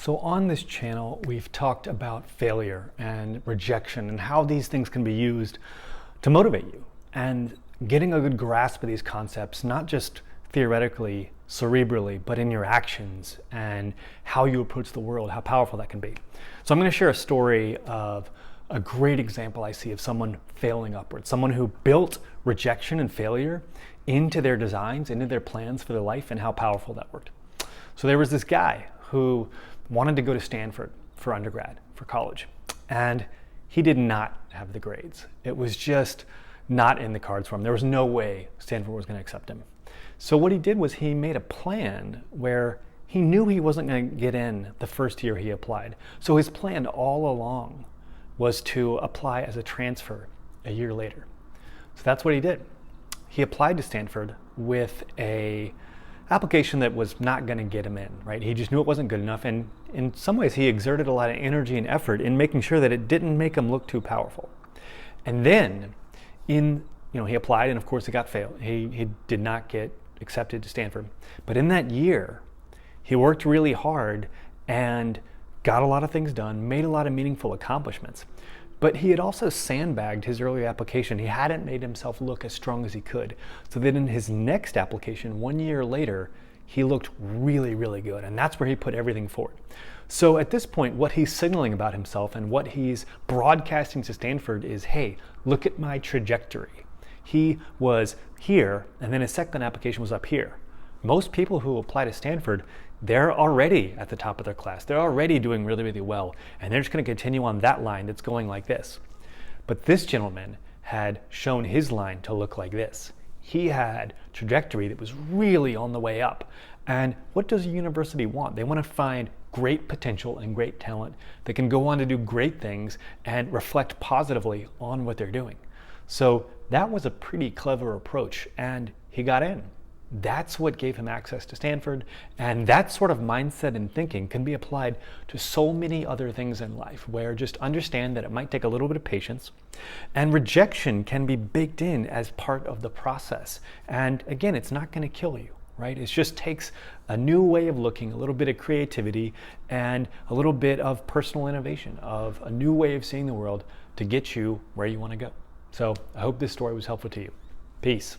So on this channel, we've talked about failure and rejection and how these things can be used to motivate you, and getting a good grasp of these concepts, not just theoretically, cerebrally, but in your actions and how you approach the world, how powerful that can be. So I'm going to share a story of a great example I see of someone failing upwards, someone who built rejection and failure into their designs, into their plans for their life, and how powerful that worked. So there was this guy who wanted to go to Stanford for undergrad, for college, and he did not have the grades. It was just not in the cards for him. There was no way Stanford was going to accept him. So what he did was he made a plan where he knew he wasn't going to get in the first year he applied. So his plan all along was to apply as a transfer a year later. So that's what he did. He applied to Stanford with a application that was not going to get him in, right? He just knew it wasn't good enough, and in some ways he exerted a lot of energy and effort in making sure that it didn't make him look too powerful. And then he applied, and of course it got failed. He did not get accepted to Stanford. But in that year, he worked really hard and got a lot of things done, made a lot of meaningful accomplishments. But he had also sandbagged his earlier application. He hadn't made himself look as strong as he could. So that in his next application, 1 year later, he looked really, really good. And that's where he put everything forward. So at this point, what he's signaling about himself and what he's broadcasting to Stanford is, hey, look at my trajectory. He was here, and then his second application was up here. Most people who apply to Stanford, they're already at the top of their class. They're already doing really, really well. And they're just going to continue on that line that's going like this. But this gentleman had shown his line to look like this. He had trajectory that was really on the way up. And what does a university want? They want to find great potential and great talent that can go on to do great things and reflect positively on what they're doing. So that was a pretty clever approach, and he got in. That's what gave him access to Stanford, and that sort of mindset and thinking can be applied to so many other things in life, where just understand that it might take a little bit of patience, and rejection can be baked in as part of the process. And again, it's not going to kill you, right? It just takes a new way of looking, a little bit of creativity, and a little bit of personal innovation, of a new way of seeing the world to get you where you want to go. So I hope this story was helpful to you. Peace.